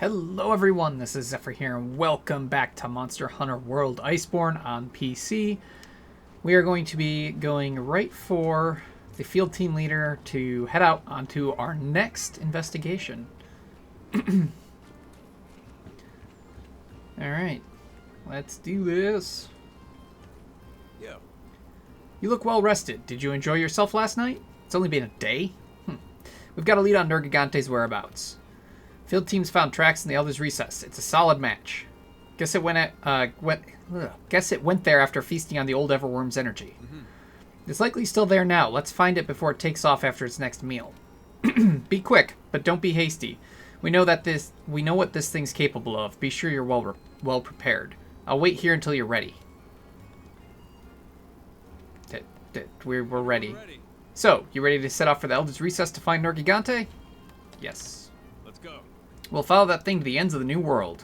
Hello everyone, this is Xephyr here, and welcome back to Monster Hunter World Iceborne on PC. We are going to be going right for the field team leader to head out onto our next investigation. Alright, let's do this. Yeah. You look well rested. Did you enjoy yourself last night? It's only been a day? We've got a lead on Nergigante's whereabouts. Field teams found tracks in the Elder's Recess. It's a solid match. Guess it went there after feasting on the Old Everwyrm's energy. It's likely still there now. Let's find it before it takes off after its next meal. Be quick, but don't be hasty. We know what this thing's capable of. Be sure you're well prepared. I'll wait here until you're ready. We're ready. So, you ready to set off for the Elder's Recess to find Nergigante? Yes. Let's go. We'll follow that thing to the ends of the new world.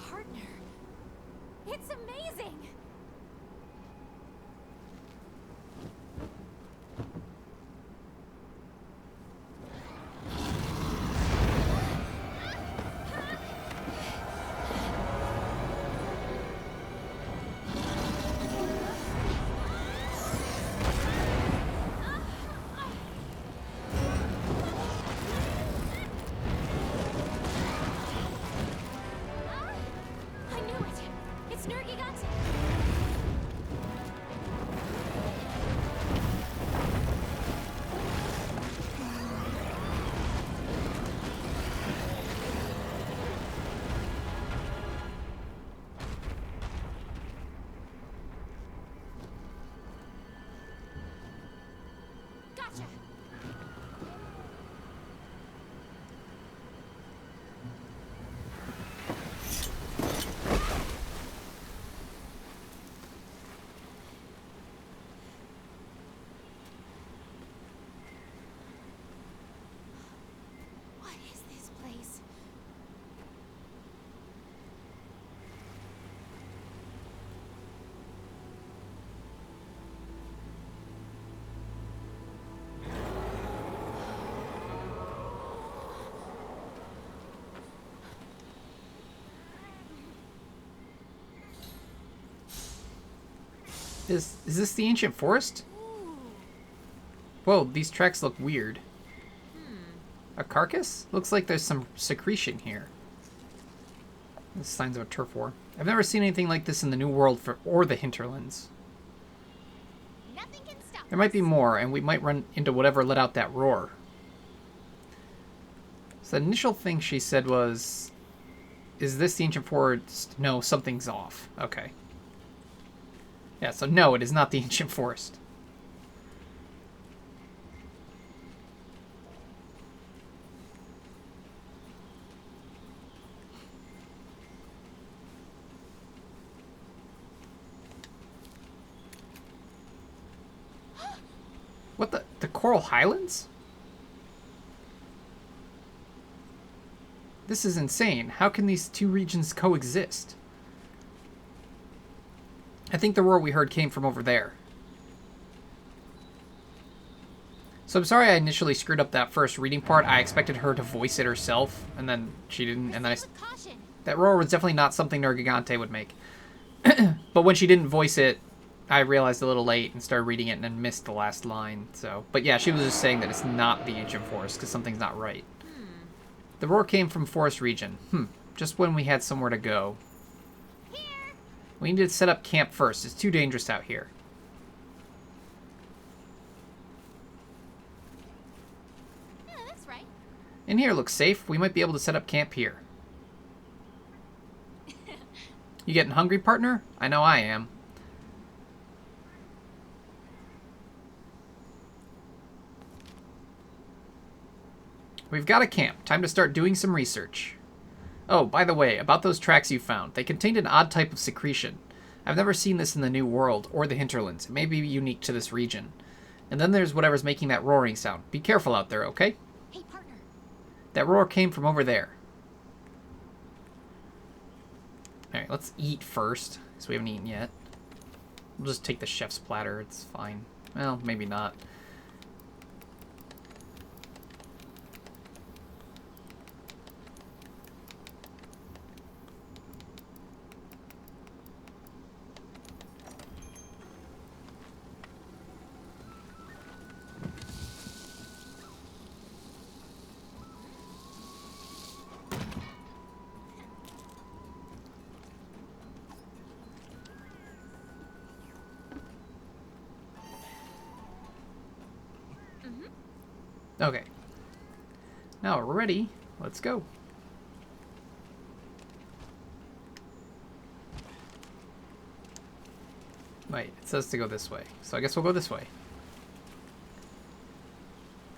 Partner, it's amazing! Is this the ancient forest? Whoa, these tracks look weird. A carcass? Looks like there's some secretion here. There's signs of a turf war. I've never seen anything like this in the New World or the hinterlands. There might be more, and we might run into whatever let out that roar. So the initial thing she said was Is this the ancient forest? No, something's off. Okay. Yeah, so no, it is not the ancient forest. What the Coral Highlands? This is insane. How can these two regions coexist? I think the roar we heard came from over there. So I'm sorry I initially screwed up that first reading part. I expected her to voice it herself, and then she didn't, and then that roar was definitely not something Nergigante would make. But when she didn't voice it, I realized a little late and started reading it and then missed the last line. So, but yeah, she was just saying that it's not the ancient forest because something's not right. The roar came from forest region. Just when we had somewhere to go. Here. We need to set up camp first. It's too dangerous out here. Yeah, that's right. In here looks safe. We might be able to set up camp here. You getting hungry, partner? I know I am. We've got a camp. Time to start doing some research. Oh, by the way, about those tracks you found. They contained an odd type of secretion. I've never seen this in the New World or the hinterlands. It may be unique to this region. And then there's whatever's making that roaring sound. Be careful out there, okay? Hey, partner. That roar came from over there. Alright, let's eat first, because we haven't eaten yet. We'll just take the chef's platter. It's fine. Well, maybe not. Okay. Now we're ready. Let's go. Wait, it says to go this way. So I guess we'll go this way.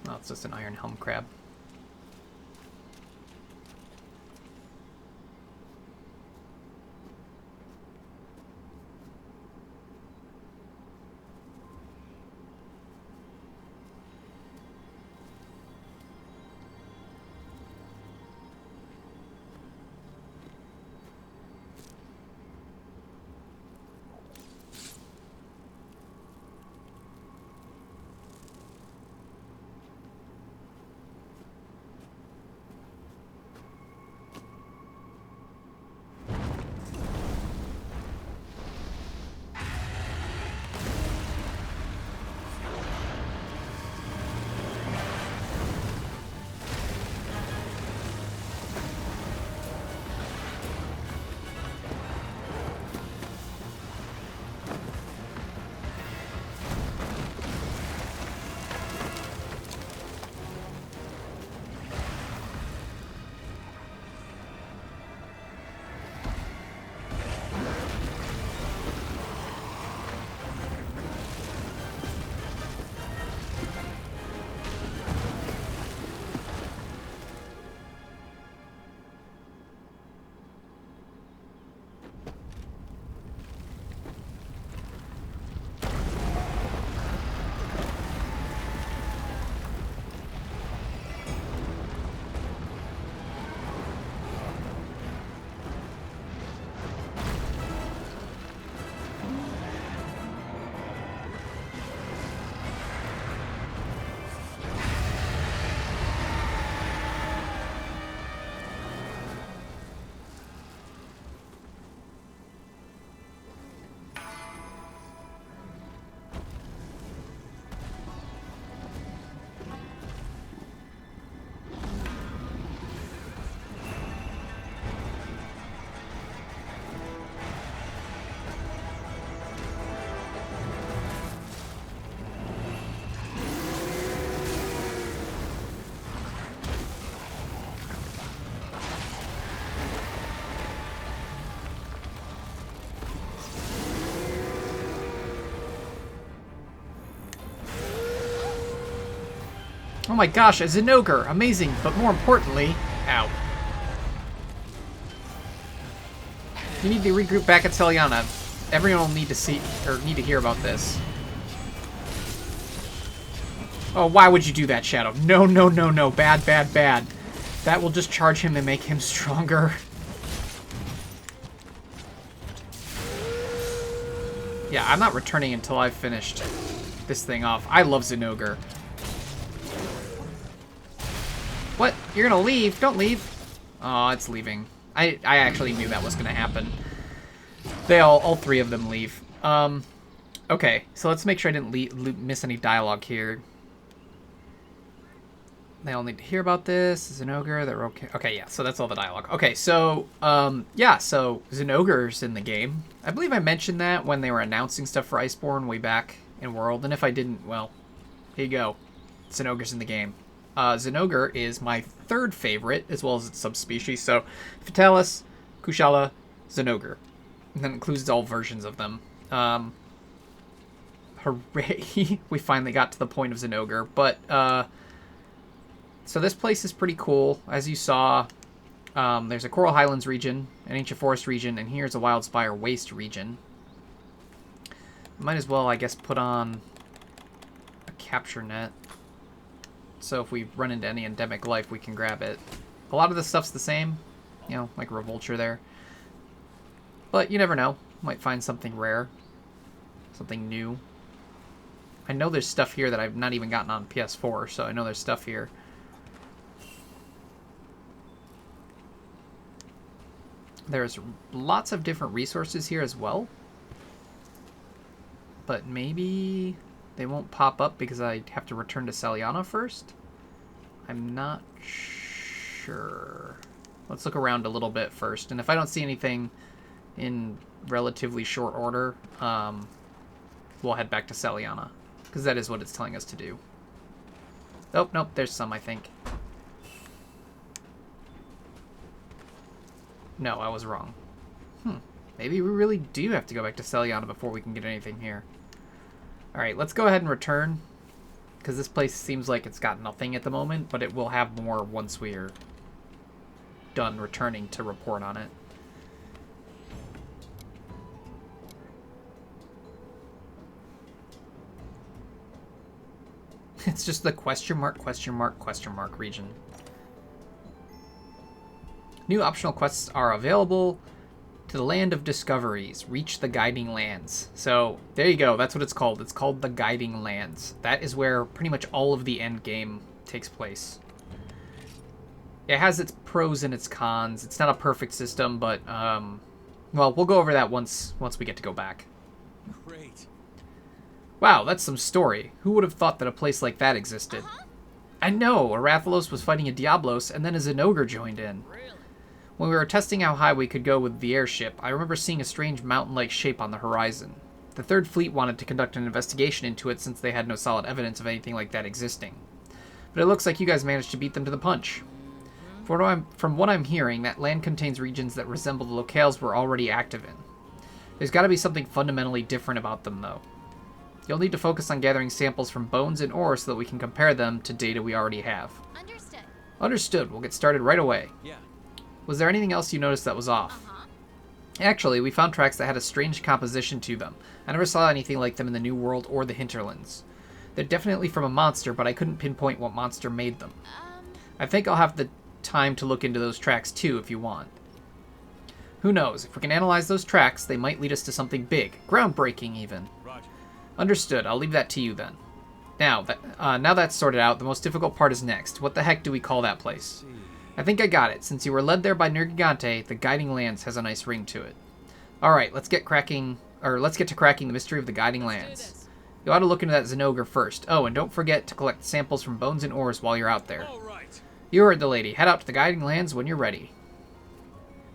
Oh, it's just an iron helm crab. Oh my gosh, a Zinogre! Amazing, but more importantly... Ow. You need to regroup back at Celiana. Everyone will need to see, or need to hear about this. Oh, why would you do that, Shadow? No, no, no, no. Bad, bad, bad. That will just charge him and make him stronger. Yeah, I'm not returning until I've finished this thing off. I love Zinogre. What? You're gonna leave? Don't leave. Oh, it's leaving. I actually knew that was gonna happen. They all three of them leave. Okay, so let's make sure I didn't miss any dialogue here. They all need to hear about this. Zinogre, they're okay. Okay, yeah, so that's all the dialogue. Okay, so, yeah, so Zinogre's in the game. I believe I mentioned that when they were announcing stuff for Iceborne way back in World, and if I didn't, well, here you go. Zinogre's in the game. Zinogre is my third favorite, as well as its subspecies, so Fatalis, Kushala, Zinogre. And that includes all versions of them. Hooray! We finally got to the point of Zinogre, but, so this place is pretty cool. As you saw, there's a Coral Highlands region, an Ancient Forest region, and here's a Wildspire Waste region. Might as well, I guess, put on a capture net. So if we run into any endemic life, we can grab it. A lot of this stuff's the same, you know, like Revulture there. But you never know. Might find something rare. Something new. I know there's stuff here that I've not even gotten on PS4, so I know there's stuff here. There's lots of different resources here as well. But maybe they won't pop up because I have to return to Celiana first? I'm not sure. Let's look around a little bit first. And if I don't see anything in relatively short order, we'll head back to Celiana. Because that is what it's telling us to do. Oh, nope, there's some, I think. No, I was wrong. Maybe we really do have to go back to Celiana before we can get anything here. Alright, let's go ahead and return. Because this place seems like it's got nothing at the moment, but it will have more once we're done returning to report on it. It's just the question mark region. New optional quests are available to the Land of Discoveries. Reach the Guiding Lands. So, there you go. That's what it's called. It's called the Guiding Lands. That is where pretty much all of the end game takes place. It has its pros and its cons. It's not a perfect system, but, well, we'll go over that once we get to go back. Great. Wow, that's some story. Who would have thought that a place like that existed? I know, Arathalos was fighting a Diablos, and then a Zinogre joined in. Really? When we were testing how high we could go with the airship, I remember seeing a strange mountain-like shape on the horizon. The Third Fleet wanted to conduct an investigation into it since they had no solid evidence of anything like that existing. But it looks like you guys managed to beat them to the punch. From what I'm hearing, that land contains regions that resemble the locales we're already active in. There's got to be something fundamentally different about them, though. You'll need to focus on gathering samples from bones and ore so that we can compare them to data we already have. Understood. Understood. We'll get started right away. Yeah. Was there anything else you noticed that was off? Actually, we found tracks that had a strange composition to them. I never saw anything like them in the New World or the Hinterlands. They're definitely from a monster, but I couldn't pinpoint what monster made them. I think I'll have the time to look into those tracks too if you want. Who knows? If we can analyze those tracks, they might lead us to something big. Groundbreaking, even. Roger. Understood. I'll leave that to you then. Now that's sorted out, the most difficult part is next. What the heck do we call that place? I think I got it. Since you were led there by Nergigante, the Guiding Lands has a nice ring to it. Alright, let's get to cracking the mystery of the Guiding Lands. You ought to look into that Zinogre first. Oh, and don't forget to collect samples from bones and ores while you're out there. All right. You heard the lady. Head out to the Guiding Lands when you're ready.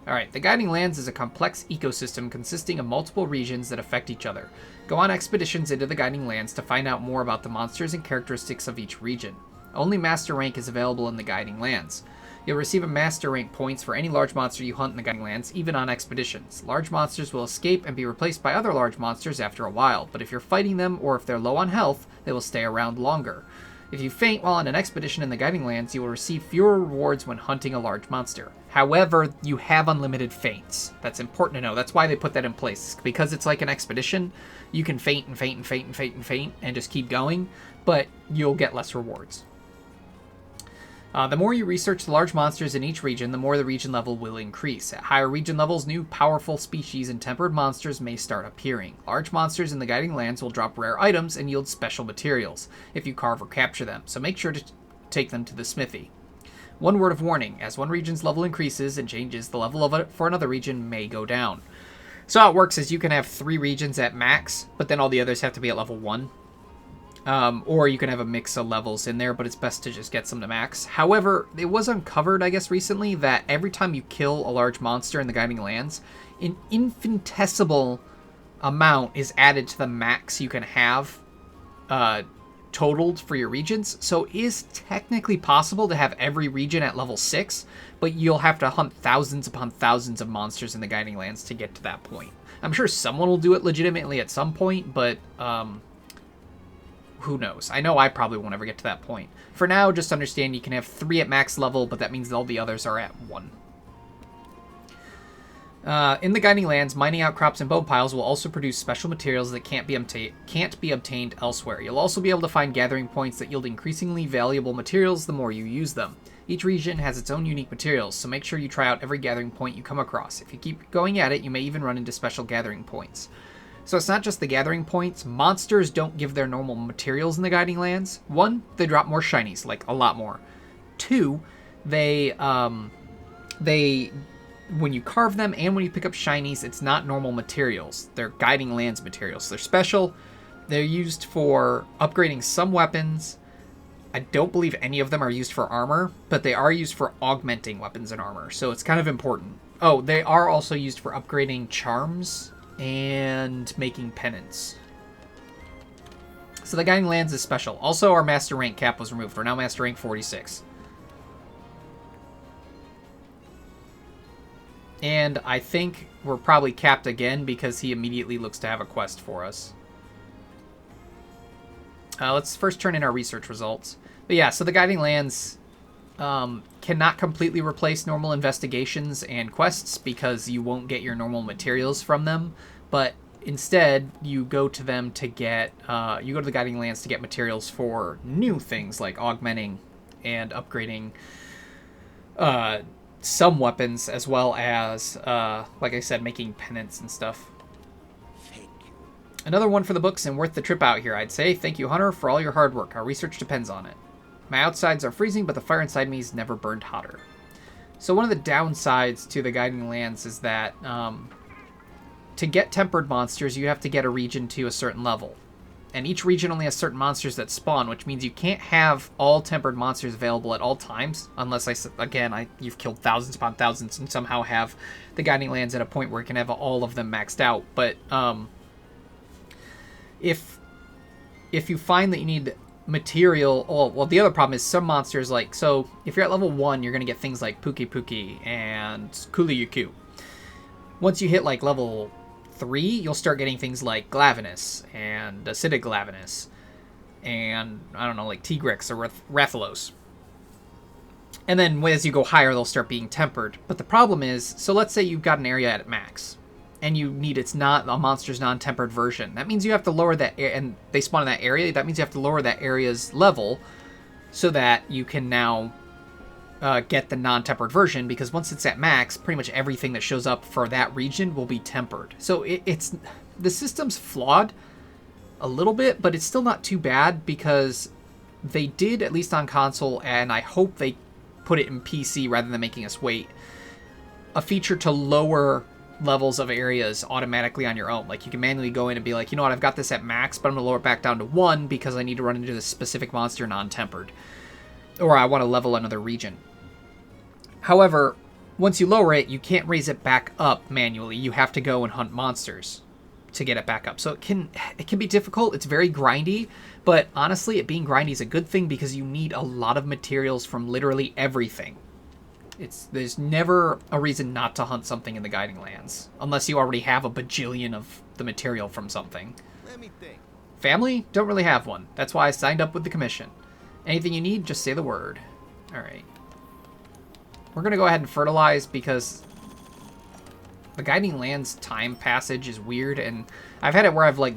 Alright, the Guiding Lands is a complex ecosystem consisting of multiple regions that affect each other. Go on expeditions into the Guiding Lands to find out more about the monsters and characteristics of each region. Only Master Rank is available in the Guiding Lands. You'll receive a Master Rank points for any large monster you hunt in the Guiding Lands, even on expeditions. Large monsters will escape and be replaced by other large monsters after a while, but if you're fighting them or if they're low on health, they will stay around longer. If you faint while on an expedition in the Guiding Lands, you will receive fewer rewards when hunting a large monster. However, you have unlimited feints. That's important to know. That's why they put that in place. Because it's like an expedition, you can feint and feint and feint and feint and feint and just keep going, but you'll get less rewards. The more you research the large monsters in each region, the more the region level will increase. At higher region levels, new powerful species and tempered monsters may start appearing. Large monsters in the Guiding Lands will drop rare items and yield special materials if you carve or capture them, so make sure to take them to the smithy. One word of warning, as one region's level increases and changes, the level of it for another region may go down. So how it works is you can have 3 regions at max, but then all the others have to be at level 1. Or you can have a mix of levels in there, but it's best to just get some to max. However, it was uncovered, I guess, recently that every time you kill a large monster in the Guiding Lands, an infinitesimal amount is added to the max you can have totaled for your regions. So it is technically possible to have every region at level 6, but you'll have to hunt thousands upon thousands of monsters in the Guiding Lands to get to that point. I'm sure someone will do it legitimately at some point, but who knows? I know I probably won't ever get to that point. For now, just understand you can have 3 at max level, but that means all the others are at 1. In the Guiding Lands, mining outcrops and bone piles will also produce special materials that can't be obtained elsewhere. You'll also be able to find gathering points that yield increasingly valuable materials the more you use them. Each region has its own unique materials, so make sure you try out every gathering point you come across. If you keep going at it, you may even run into special gathering points. So it's not just the gathering points. Monsters don't give their normal materials in the Guiding Lands. 1, they drop more shinies, like a lot more. 2, they when you carve them and when you pick up shinies, it's not normal materials. They're Guiding Lands materials. They're special. They're used for upgrading some weapons. I don't believe any of them are used for armor, but they are used for augmenting weapons and armor. So it's kind of important. Oh, they are also used for upgrading charms and making penance. So the Guiding Lands is special. Also, our master rank cap was removed. We're now master rank 46. And I think we're probably capped again because he immediately looks to have a quest for us. Let's first turn in our research results. But yeah, so the Guiding Lands cannot completely replace normal investigations and quests because you won't get your normal materials from them, but instead you go to them to get you go to the Guiding Lands to get materials for new things like augmenting and upgrading some weapons, as well as like I said, making penance and stuff. Thank you. Another one for the books and worth the trip out here, I'd say. Thank you, Hunter, for all your hard work. Our research depends on it. My outsides are freezing, but the fire inside me is never burned hotter. So one of the downsides to the Guiding Lands is that to get tempered monsters, you have to get a region to a certain level. And each region only has certain monsters that spawn, which means you can't have all tempered monsters available at all times, unless, you've killed thousands upon thousands and somehow have the Guiding Lands at a point where you can have all of them maxed out. But if you find that you need material, well, the other problem is some monsters, like, so if you're at level 1, you're going to get things like Puki Puki and Kuliyuku. Once you hit like level 3, you'll start getting things like Glavenus and Acidic Glavenus and, I don't know, like Tigrex or Rathalos. And then as you go higher, they'll start being tempered. But the problem is, so let's say you've got an area at max and you need a monster's non-tempered version. That means you have to lower that, and they spawn in that area. That means you have to lower that area's level so that you can now get the non-tempered version, because once it's at max, pretty much everything that shows up for that region will be tempered. So it's the system's flawed a little bit, but it's still not too bad because they did, at least on console, and I hope they put it in PC rather than making us wait, a feature to lower levels of areas automatically on your own. Like, you can manually go in and be like, you know what, I've got this at max, but I'm going to lower it back down to 1 because I need to run into this specific monster non-tempered. Or I want to level another region. However, once you lower it, you can't raise it back up manually. You have to go and hunt monsters to get it back up. So it can be difficult. It's very grindy, but honestly, it being grindy is a good thing because you need a lot of materials from literally everything. There's never a reason not to hunt something in the Guiding Lands, unless you already have a bajillion of the material from something. Let me think. Family? Don't really have one. That's why I signed up with the commission. Anything you need, just say the word. Alright. We're going to go ahead and fertilize because the Guiding Lands time passage is weird, and I've had it where I've, like,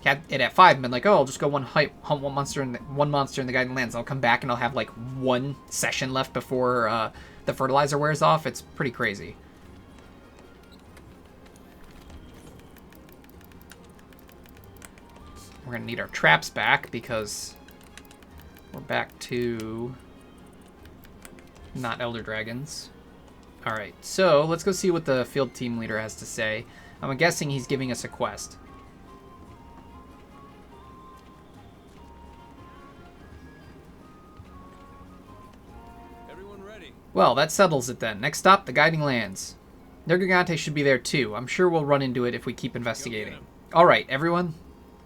had it at 5 and been like, oh, I'll just go hunt one monster in the Guiding Lands. I'll come back and I'll have, like, 1 session left before the fertilizer wears off. It's pretty crazy. We're going to need our traps back because we're back to not Elder Dragons. Alright, so let's go see what the field team leader has to say. I'm guessing he's giving us a quest. Everyone ready? Well, that settles it then. Next stop, the Guiding Lands. Nergigante should be there too. I'm sure we'll run into it if we keep investigating. Alright, everyone.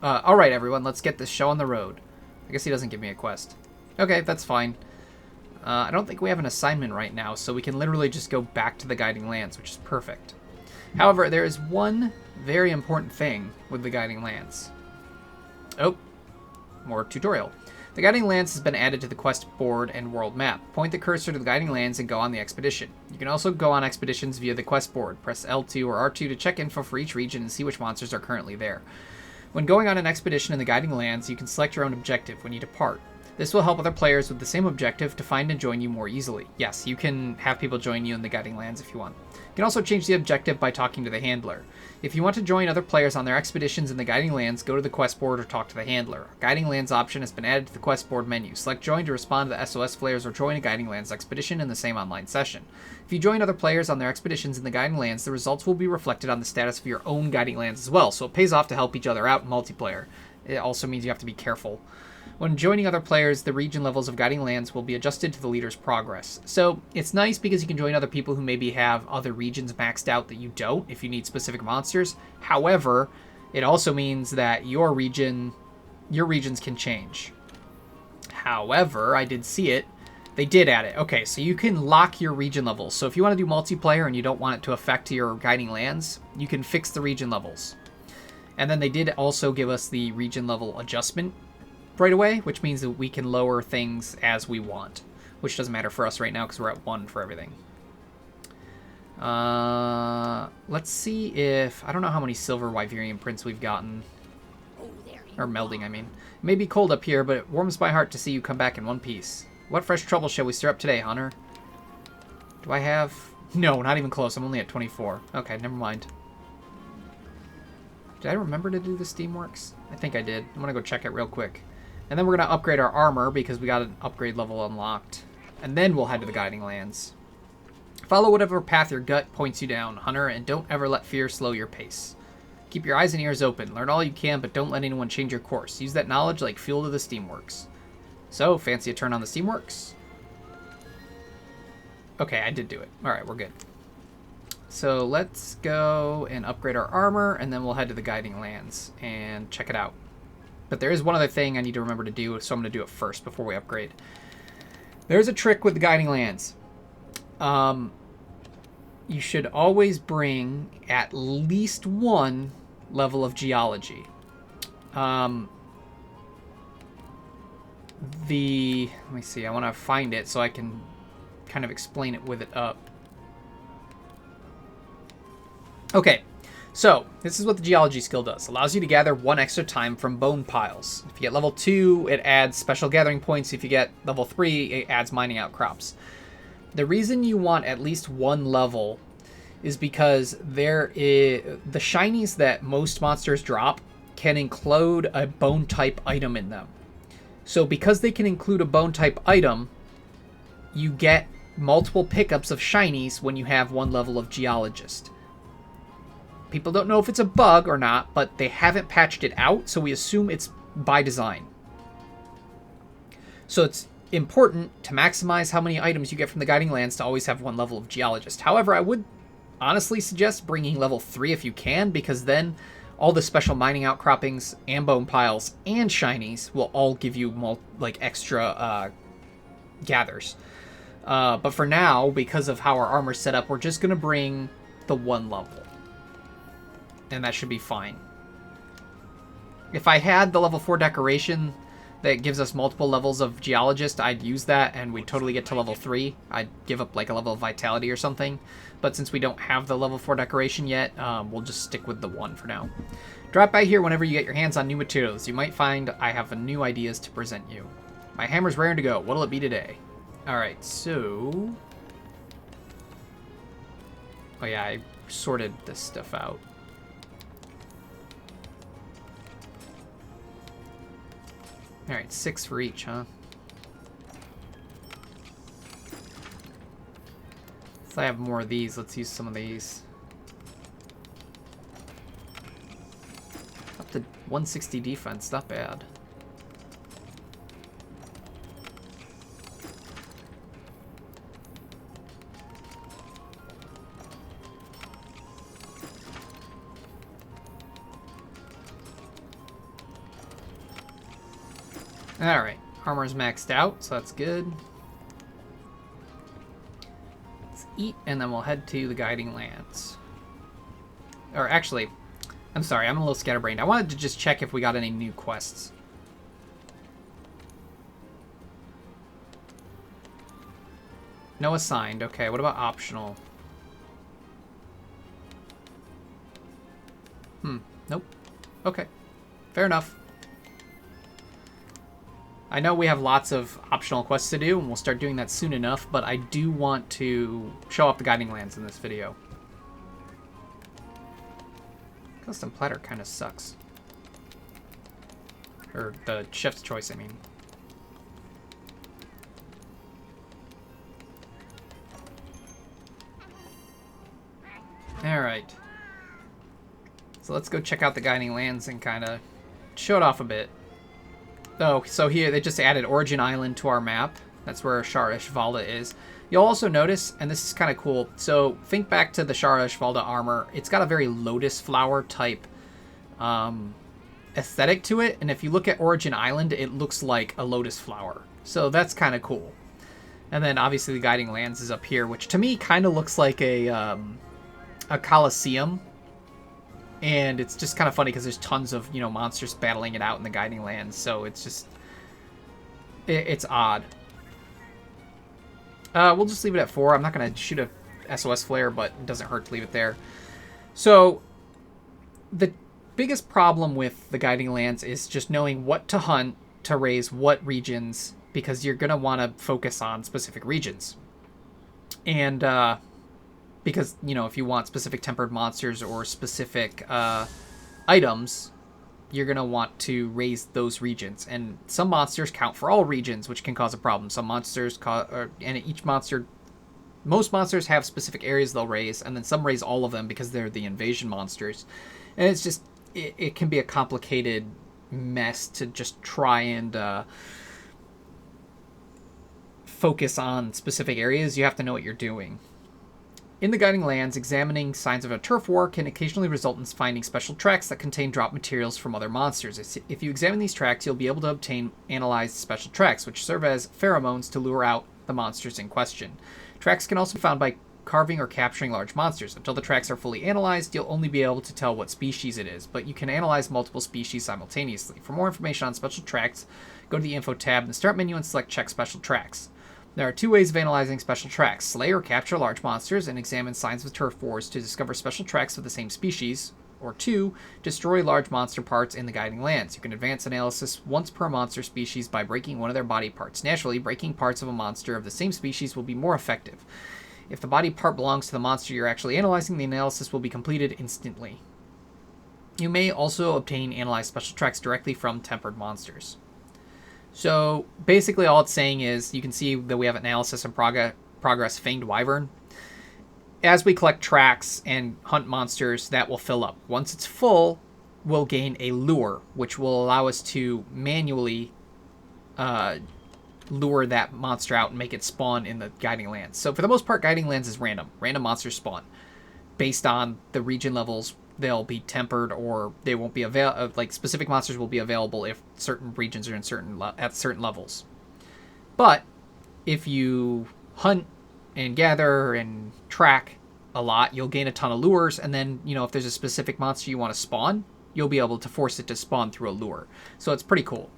Let's get this show on the road. I guess he doesn't give me a quest. Okay, that's fine. I don't think we have an assignment right now, so we can literally just go back to the Guiding Lands, which is perfect. However, there is one very important thing with the Guiding Lands. Oh, more tutorial. The Guiding Lands has been added to the quest board and world map. Point the cursor to the Guiding Lands and go on the expedition. You can also go on expeditions via the quest board. Press L2 or R2 to check info for each region and see which monsters are currently there. When going on an expedition in the Guiding Lands, you can select your own objective when you depart. This will help other players with the same objective to find and join you more easily. Yes, you can have people join you in the Guiding Lands if you want. You can also change the objective by talking to the handler. If you want to join other players on their expeditions in the Guiding Lands, go to the quest board or talk to the handler. A Guiding Lands option has been added to the quest board menu. Select join to respond to the SOS flares or join a Guiding Lands expedition in the same online session. If you join other players on their expeditions in the Guiding Lands, the results will be reflected on the status of your own Guiding Lands as well, so it pays off to help each other out in multiplayer. It also means you have to be careful. When joining other players, the region levels of Guiding Lands will be adjusted to the leader's progress. So it's nice because you can join other people who maybe have other regions maxed out that you don't if you need specific monsters. However, it also means that your regions can change. However, I did see it. They did add it. Okay, so you can lock your region levels. So if you want to do multiplayer and you don't want it to affect your Guiding Lands, you can fix the region levels. And then they did also give us the region level adjustment right away, which means that we can lower things as we want, which doesn't matter for us right now because we're at 1 for everything. Let's see if... I don't know how many silver Wyverian prints we've gotten. Or melding, I mean. It may be cold up here, but it warms my heart to see you come back in one piece. What fresh trouble shall we stir up today, Hunter? Do I have... No, not even close. I'm only at 24. Okay, never mind. Did I remember to do the Steamworks? I think I did. I'm going to go check it real quick. And then we're going to upgrade our armor because we got an upgrade level unlocked. And then we'll head to the Guiding Lands. Follow whatever path your gut points you down, Hunter, and don't ever let fear slow your pace. Keep your eyes and ears open. Learn all you can, but don't let anyone change your course. Use that knowledge like fuel to the Steamworks. So, fancy a turn on the Steamworks? Okay, I did do it. Alright, we're good. So let's go and upgrade our armor, and then we'll head to the Guiding Lands and check it out. But there is one other thing I need to remember to do, so I'm going to do it first before we upgrade. There's a trick with the Guiding Lands. You should always bring at least 1 level of geology. Let me see, I want to find it so I can kind of explain it with it up. Okay, so this is what the geology skill does. Allows you to gather 1 extra time from bone piles. If you get level 2, it adds special gathering points. If you get level 3, it adds mining outcrops. The reason you want at least 1 level is because the shinies that most monsters drop can include a bone type item in them. So because they can include a bone type item, you get multiple pickups of shinies when you have 1 level of geologist. People don't know if it's a bug or not, but they haven't patched it out, so we assume it's by design. So it's important to maximize how many items you get from the Guiding Lands to always have 1 level of geologist. However, I would honestly suggest bringing level 3 if you can, because then all the special mining outcroppings and bone piles and shinies will all give you extra gathers. But for now, because of how our armor's set up, we're just going to bring the 1 level. And that should be fine. If I had the level 4 decoration, that gives us multiple levels of Geologist, I'd use that and we'd totally get to level 3. I'd give up like a level of Vitality or something. But since we don't have the level 4 decoration yet, we'll just stick with the 1 for now. Drop by here whenever you get your hands on new materials. You might find I have new ideas to present you. My hammer's raring to go. What'll it be today? Alright, so... Oh yeah, I sorted this stuff out. Alright, 6 for each, huh? If I have more of these, let's use some of these. Up to 160 defense, not bad. Alright, armor's maxed out, so that's good. Let's eat, and then we'll head to the Guiding Lands. Or actually, I'm sorry, I'm a little scatterbrained. I wanted to just check if we got any new quests. No assigned. Okay, what about optional? Nope. Okay, fair enough. I know we have lots of optional quests to do, and we'll start doing that soon enough, but I do want to show off the Guiding Lands in this video. Custom platter kind of sucks. Or the chef's choice, I mean. Alright. So let's go check out the Guiding Lands and kind of show it off a bit. Oh, so here they just added Origin Island to our map. That's where Shara Ishvalda is. You'll also notice, and this is kind of cool, so think back to the Shara Ishvalda armor. It's got a very lotus flower type aesthetic to it, and if you look at Origin Island, it looks like a lotus flower. So that's kind of cool. And then obviously the Guiding Lands is up here, which to me kind of looks like a Colosseum. And it's just kind of funny because there's tons of, you know, monsters battling it out in the Guiding Lands. So it's just... It's odd. We'll just leave it at 4. I'm not going to shoot a SOS flare, but it doesn't hurt to leave it there. So, the biggest problem with the Guiding Lands is just knowing what to hunt to raise what regions, because you're going to want to focus on specific regions. And, because, you know, if you want specific tempered monsters or specific items, you're going to want to raise those regions. And some monsters count for all regions, which can cause a problem. Some monsters, most monsters have specific areas they'll raise, and then some raise all of them because they're the invasion monsters. And it's just, it can be a complicated mess to just try and focus on specific areas. You have to know what you're doing. In the Guiding Lands, examining signs of a turf war can occasionally result in finding special tracks that contain drop materials from other monsters. If you examine these tracks, you'll be able to obtain analyzed special tracks, which serve as pheromones to lure out the monsters in question. Tracks can also be found by carving or capturing large monsters. Until the tracks are fully analyzed, you'll only be able to tell what species it is, but you can analyze multiple species simultaneously. For more information on special tracks, go to the Info tab in the Start menu and select Check Special Tracks. There are 2 ways of analyzing special tracks. Slay or capture large monsters and examine signs of turf wars to discover special tracks of the same species. Or 2, destroy large monster parts in the Guiding Lands. You can advance analysis once per monster species by breaking one of their body parts. Naturally, breaking parts of a monster of the same species will be more effective. If the body part belongs to the monster you're actually analyzing, the analysis will be completed instantly. You may also obtain analyzed special tracks directly from tempered monsters. So basically all it's saying is, you can see that we have analysis and progress Fanged Wyvern. As we collect tracks and hunt monsters, that will fill up. Once it's full, we'll gain a lure, which will allow us to manually lure that monster out and make it spawn in the Guiding Lands. So for the most part, Guiding Lands is random. Random monsters spawn. Based on the region levels, they'll be tempered, or they won't be available. Like, specific monsters will be available if certain regions are in at certain levels. But if you hunt and gather and track a lot, you'll gain a ton of lures, and then, you know, if there's a specific monster you want to spawn, you'll be able to force it to spawn through a lure. So it's pretty cool.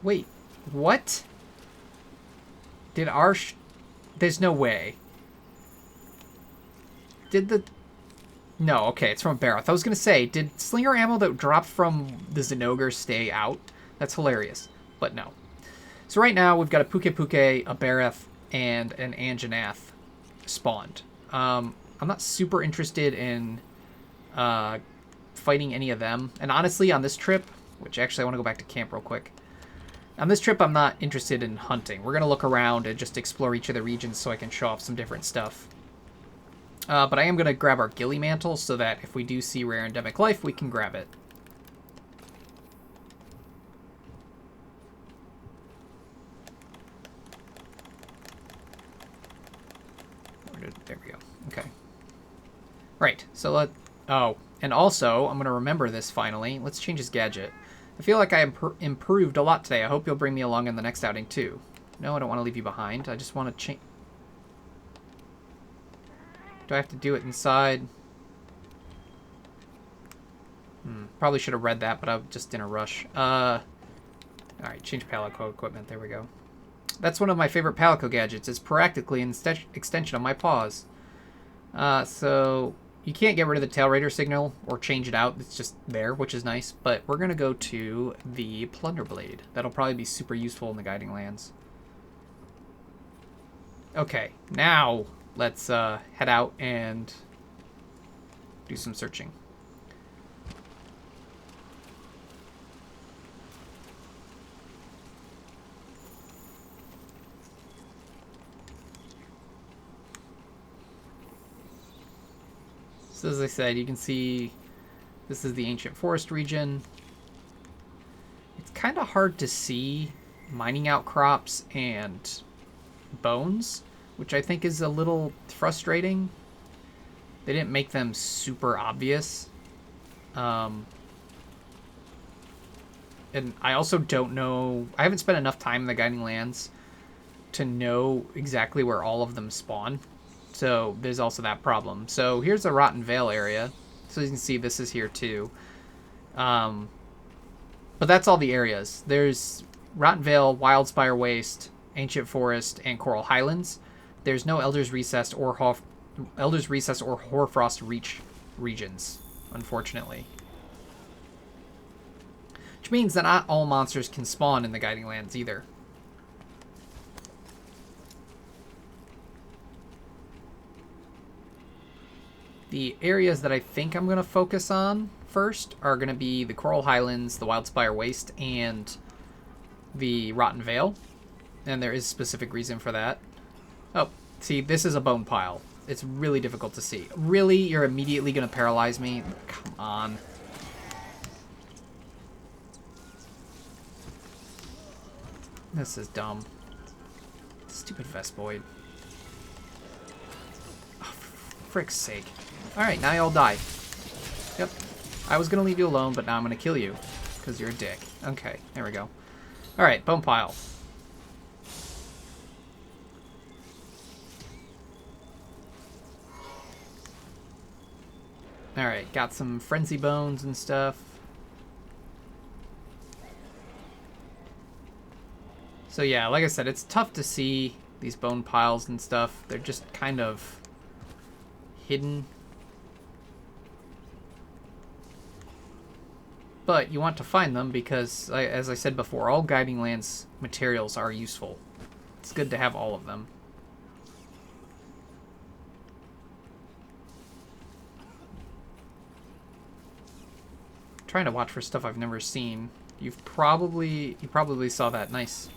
Wait, what? Did our... There's no way. Did the... No, okay, it's from Barroth. I was going to say, did slinger ammo that dropped from the Zinogre stay out? That's hilarious, but no. So right now, we've got a Puke Puke, a Barroth, and an Anjanath spawned. I'm not super interested in fighting any of them. And honestly, on this trip, which actually I want to go back to camp real quick. On this trip, I'm not interested in hunting. We're going to look around and just explore each of the regions so I can show off some different stuff. But I am going to grab our Ghillie Mantle so that if we do see rare endemic life, we can grab it. There we go. Okay. Right, so oh, and also, I'm going to remember this finally. Let's change his gadget. I feel like I improved a lot today. I hope you'll bring me along in the next outing, too. No, I don't want to leave you behind. I just want to change... Do I have to do it inside? Probably should have read that, but I'm just in a rush. Alright, change Palico equipment. There we go. That's one of my favorite Palico gadgets. It's practically an extension of my paws. So you can't get rid of the Tail Raider signal or change it out. It's just there, which is nice. But we're going to go to the Plunder Blade. That'll probably be super useful in the Guiding Lands. Okay, now let's head out and do some searching. So as I said, you can see this is the Ancient Forest region. It's kind of hard to see mining outcrops and bones, which I think is a little frustrating. They didn't make them super obvious. And I also don't know... I haven't spent enough time in the Guiding Lands to know exactly where all of them spawn. So there's also that problem. So here's the Rotten Vale area. So you can see this is here too. But that's all the areas. There's Rotten Vale, Wildspire Waste, Ancient Forest, and Coral Highlands. There's no Elder's Recess or Hoarfrost Reach regions, unfortunately. Which means that not all monsters can spawn in the Guiding Lands either. The areas that I think I'm going to focus on first are going to be the Coral Highlands, the Wildspire Waste, and the Rotten Vale. And there is specific reason for that. Oh, see, this is a bone pile. It's really difficult to see. Really? You're immediately going to paralyze me? Come on. This is dumb. Stupid Vespoid. Oh, for frick's sake. Alright, now you all die. Yep. I was going to leave you alone, but now I'm going to kill you. Because you're a dick. Okay, there we go. Alright, bone pile. Alright, got some frenzy bones and stuff. So yeah, like I said, it's tough to see these bone piles and stuff. They're just kind of hidden. But you want to find them because, as I said before, all Guiding Lands materials are useful. It's good to have all of them. I'm trying to watch for stuff I've never seen. You probably saw that nice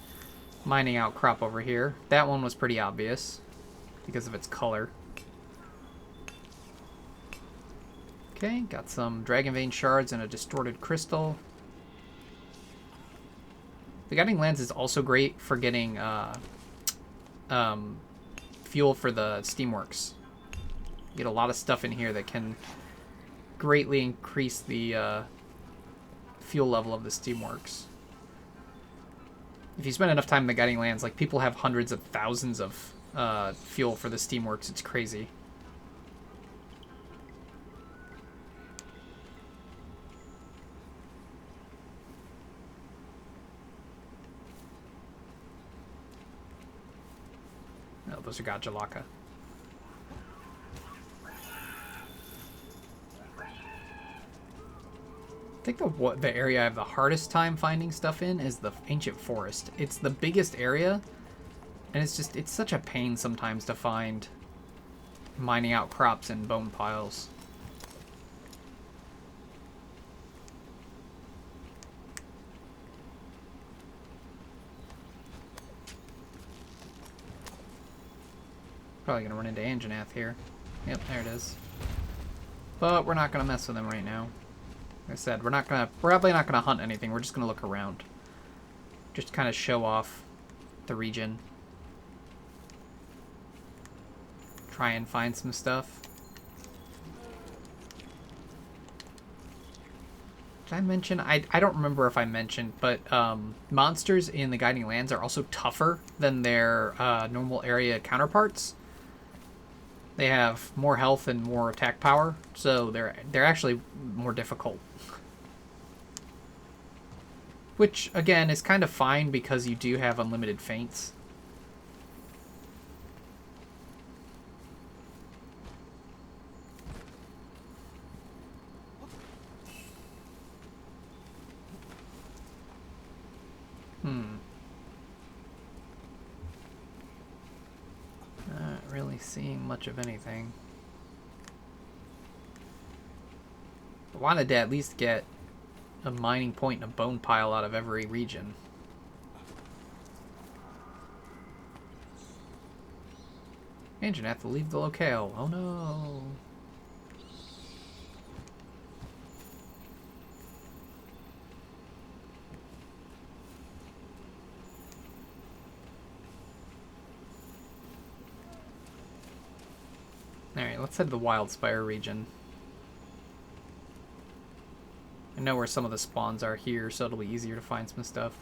mining outcrop over here. That one was pretty obvious because of its color. Okay, got some Dragon Vein shards and a distorted crystal. The Guiding Lands is also great for getting fuel for the Steamworks. You get a lot of stuff in here that can greatly increase the fuel level of the Steamworks. If you spend enough time in the Guiding Lands, like, people have hundreds of thousands of fuel for the Steamworks. It's crazy. those are Gajalaka. I think the area I have the hardest time finding stuff in is the ancient forest. It's the biggest area, and it's such a pain sometimes to find mining out crops and bone piles. Probably gonna run into Anjanath here. Yep, there it is. But we're not gonna mess with him right now. Like I said, we're probably not gonna hunt anything. We're just gonna look around. Just kind of show off the region. Try and find some stuff. Did I mention? I don't remember if I mentioned, but monsters in the Guiding Lands are also tougher than their normal area counterparts. They have more health and more attack power, so they're actually more difficult. Which, again, is kind of fine because you do have unlimited feints. Not really seeing much of anything. I wanted to at least get a mining point and a bone pile out of every region. Anjanath to leave the locale. Oh no. Alright, let's head to the Wildspire region. I know where some of the spawns are here, so it'll be easier to find some stuff.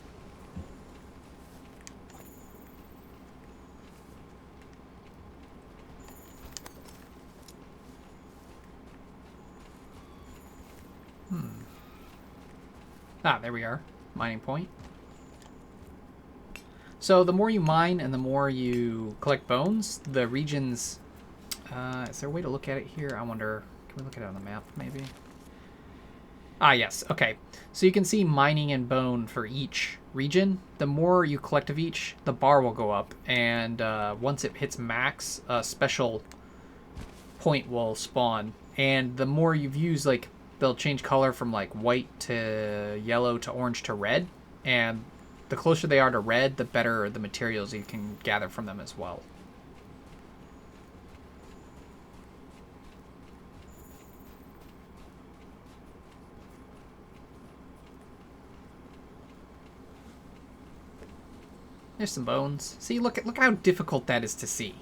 Ah, there we are. Mining point. So the more you mine and the more you collect bones, the regions... is there a way to look at it here? I wonder... Can we look at it on the map, maybe? Ah, yes. Okay. So you can see mining and bone for each region. The more you collect of each, the bar will go up. And once it hits max, a special point will spawn. And the more you've used, like, they'll change color from, like, white to yellow to orange to red. And the closer they are to red, the better the materials you can gather from them as well. There's some bones. See, look how difficult that is to see.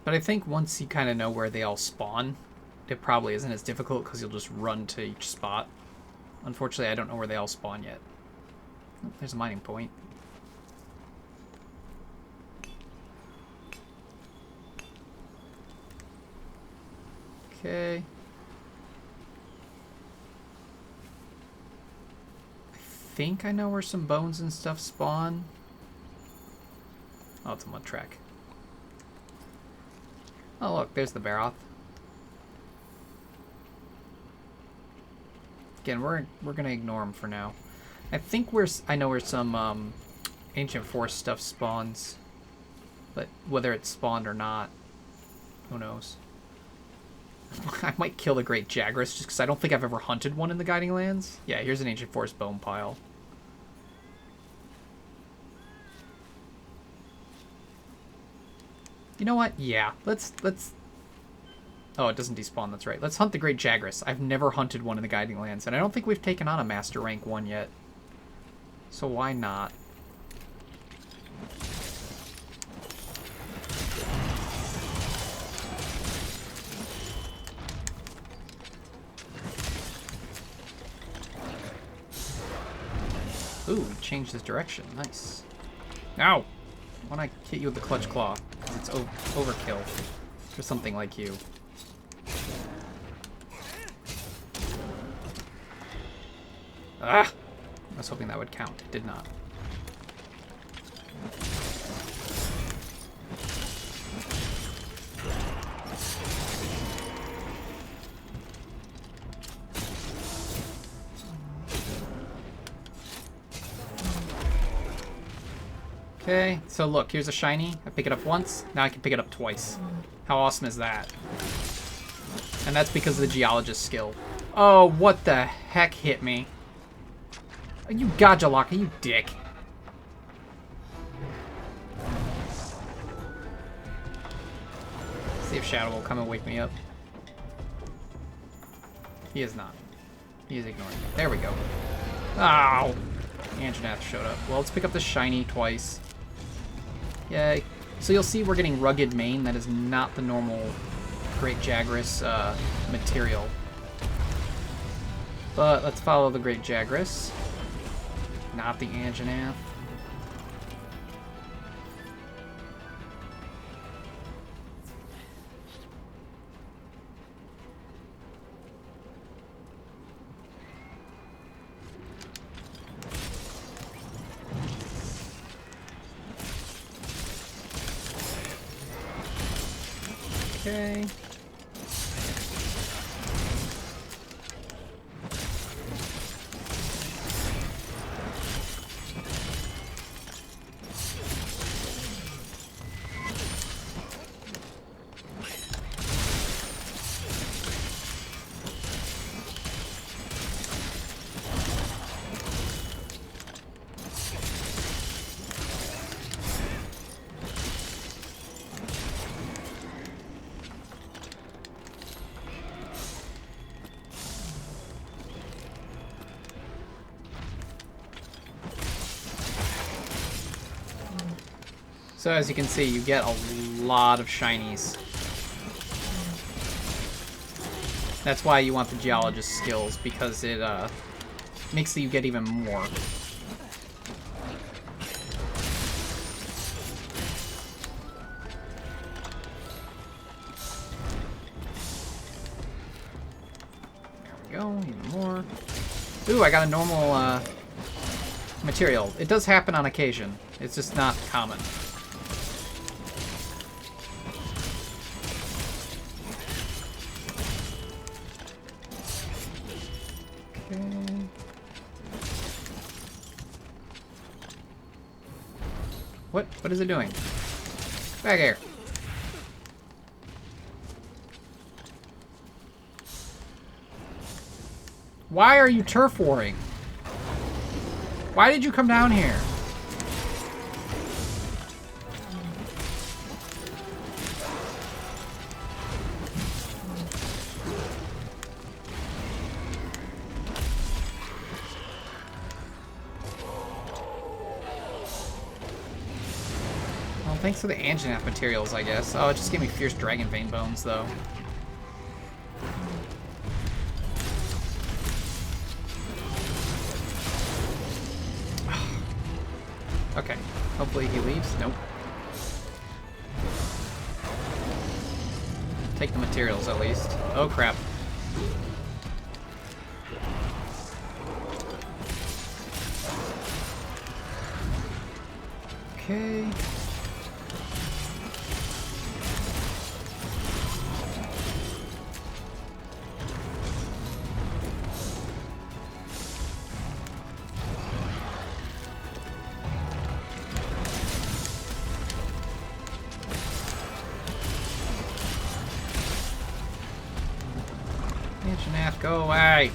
But I think once you kind of know where they all spawn, it probably isn't as difficult because you'll just run to each spot. Unfortunately, I don't know where they all spawn yet. Oh, there's a mining point. Okay. I think I know where some bones and stuff spawn. Oh, it's a mud track. Oh, look, there's the Baroth. Again, we're gonna ignore him for now. I think I know where some ancient forest stuff spawns, but whether it's spawned or not, who knows? I might kill the Great Jagras just because I don't think I've ever hunted one in the Guiding Lands. Yeah, here's an ancient forest bone pile. You know what? Yeah, let's... Oh, it doesn't despawn, that's right. Let's hunt the Great Jagras. I've never hunted one in the Guiding Lands, and I don't think we've taken on a Master Rank 1 yet. So why not? Ooh, we changed his direction. Nice. Ow! Why don't I hit you with the clutch claw? Because it's overkill for something like you. Ah! I was hoping that would count. It did not. Okay, so look, here's a shiny. I pick it up once, now I can pick it up twice. How awesome is that? And that's because of the geologist skill. Oh, what the heck hit me? Oh, you Gajalaka, you dick. See if Shadow will come and wake me up. He is not. He is ignoring me. There we go. Ow! Anjanath showed up. Well, let's pick up the shiny twice. Yay. So you'll see we're getting rugged mane. That is not the normal Great Jagras material. But let's follow the Great Jagras. Not the Anjanath. Okay. So as you can see, you get a lot of shinies. That's why you want the geologist skills, because it makes you get even more. There we go, even more. Ooh, I got a normal material. It does happen on occasion. It's just not common. What is it doing? Back here. Why are you turf warring? Why did you come down here? Thanks for the Anjanath materials, I guess. Oh, it just gave me Fierce Dragon Vein Bones, though. Okay. Hopefully he leaves. Nope. Take the materials, at least. Oh, crap. Okay. Anjanath, go away!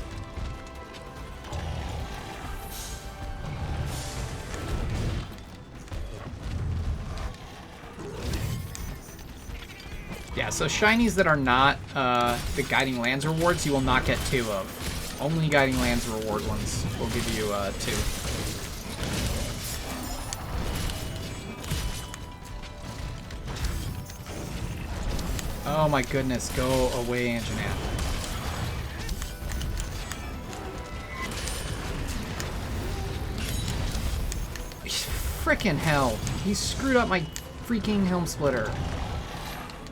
Yeah, so shinies that are not the Guiding Lands rewards, you will not get 2 of. Only Guiding Lands reward ones will give you 2. Oh my goodness, go away, Anjanath. Frickin' hell. He screwed up my freaking helm splitter.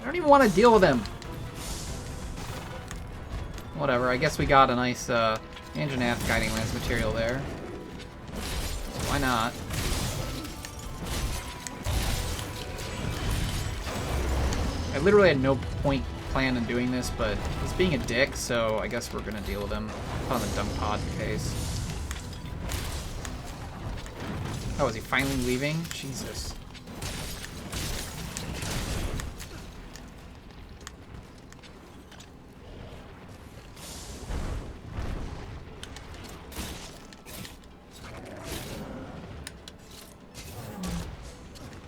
I don't even want to deal with him. Whatever, I guess we got a nice Anjanath Guiding Lance material there. Why not? I literally had no point plan in doing this, but he's being a dick, so I guess we're gonna deal with him. Put on the dung pod in case. Oh, is he finally leaving? Jesus.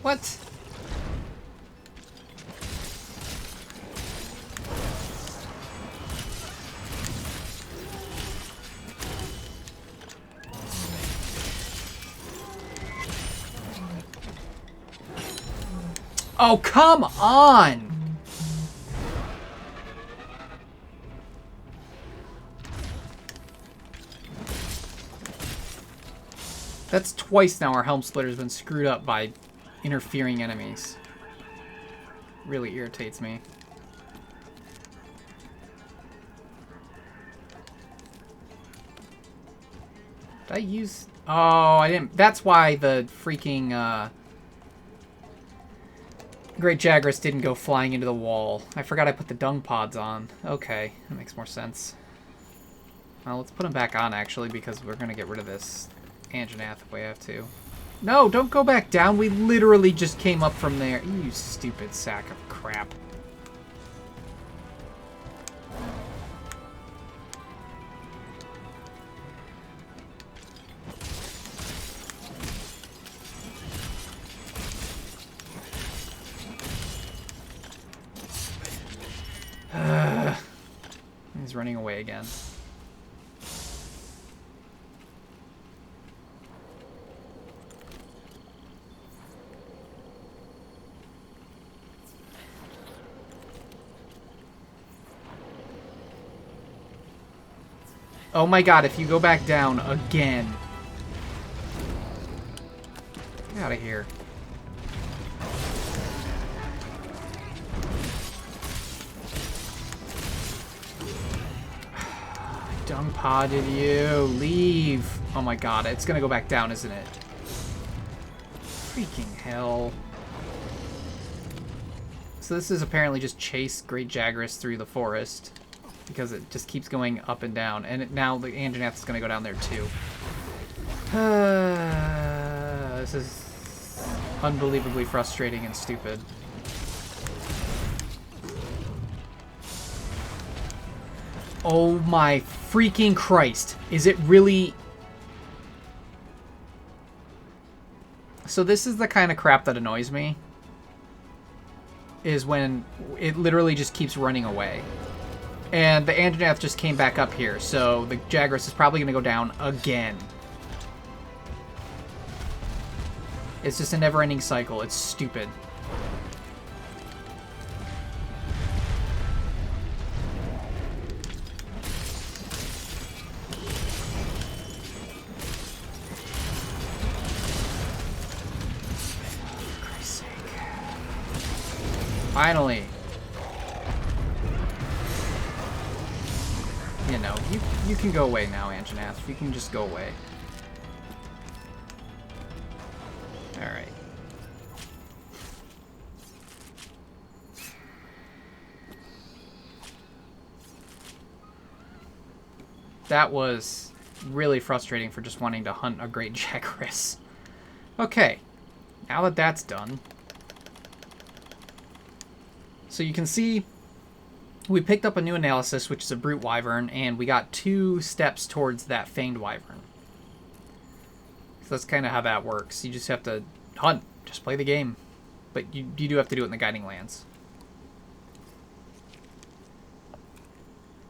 What? Oh, come on! That's twice now our helm splitter's been screwed up by interfering enemies. Really irritates me. Did I use... Oh, I didn't... That's why the freaking, Great Jagras didn't go flying into the wall. I forgot I put the dung pods on. Okay, that makes more sense. Well, let's put them back on, actually, because we're going to get rid of this Anjanath if we have to. No, don't go back down. We literally just came up from there. You stupid sack of crap. He's running away again. Oh my god, if you go back down again. Get out of here. Dung podded you. Leave. Oh my god, it's gonna go back down, isn't it? Freaking hell. So this is apparently just chase Great Jagras through the forest. Because it just keeps going up and down. And now the Anjanath is gonna go down there too. This is unbelievably frustrating and stupid. Oh my freaking Christ. Is it really... So this is the kind of crap that annoys me. Is when it literally just keeps running away. And the Anjanath just came back up here, so the Jagras is probably going to go down again. It's just a never-ending cycle. It's stupid. For Christ's sake. Finally. You know, you can go away now, Anjanath. You can just go away. Alright. That was really frustrating for just wanting to hunt a Great Jagras. Okay. Now that that's done. So you can see... We picked up a new analysis, which is a Brute Wyvern, and we got 2 steps towards that Fanged Wyvern. So that's kind of how that works. You just have to hunt. Just play the game. But you do have to do it in the Guiding Lands.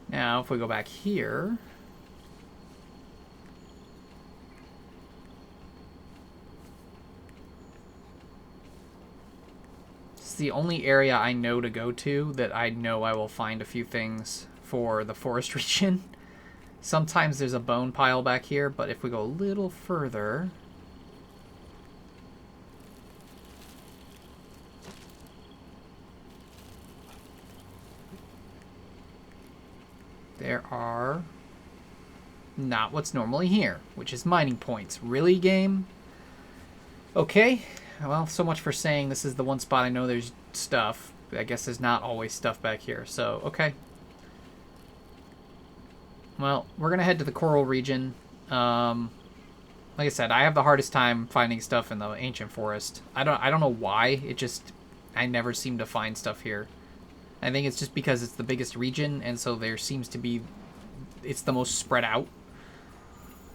Now, if we go back here... It's the only area I know to go to that I know I will find a few things for the forest region. Sometimes there's a bone pile back here, but if we go a little further... there are not what's normally here, which is mining points. Really, game? Okay, well, so much for saying this is the one spot I know there's stuff. I guess there's not always stuff back here, so okay. Well, we're gonna head to the coral region. Like I said, I have the hardest time finding stuff in the ancient forest. I don't know why. I never seem to find stuff here. I think it's just because it's the biggest region, and so there seems to be, it's the most spread out.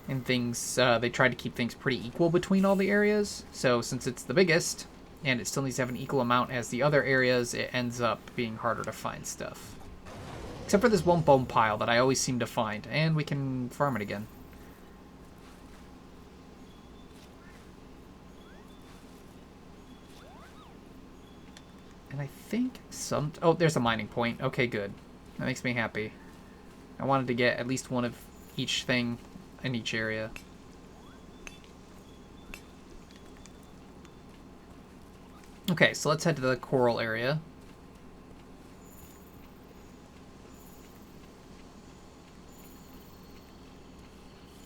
And things, they try to keep things pretty equal between all the areas. So since it's the biggest, and it still needs to have an equal amount as the other areas, it ends up being harder to find stuff. Except for this one bone pile that I always seem to find, and we can farm it again. And I think oh, there's a mining point. Okay, good. That makes me happy. I wanted to get at least one of each thing in each area. Okay, so let's head to the coral area.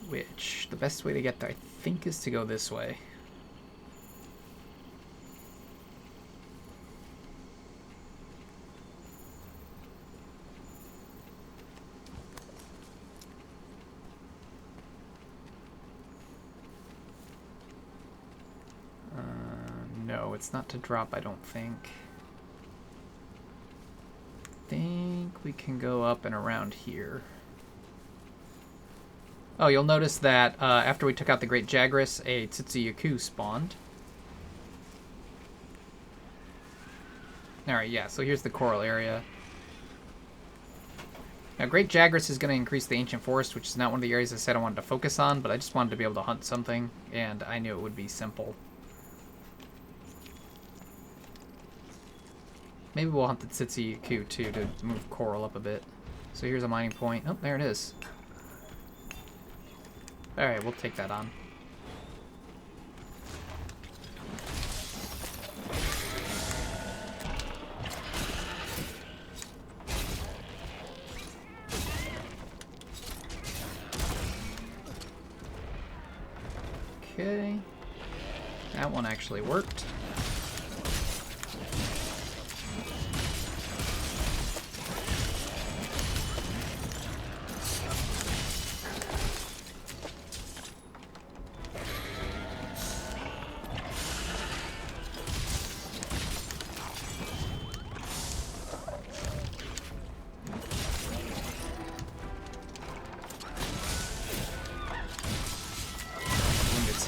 Which, the best way to get there, I think, is to go this way. No, it's not to drop, I don't think. I think we can go up and around here. Oh, you'll notice that after we took out the Great Jagras, a Tsutsuyaku spawned. Alright, yeah, so here's the coral area. Now, Great Jagras is going to increase the Ancient Forest, which is not one of the areas I said I wanted to focus on, but I just wanted to be able to hunt something, and I knew it would be simple. Maybe we'll hunt the Tsutsuyaku, too, to move coral up a bit. So here's a mining point. Oh, there it is. Alright, we'll take that on. Okay. That one actually worked.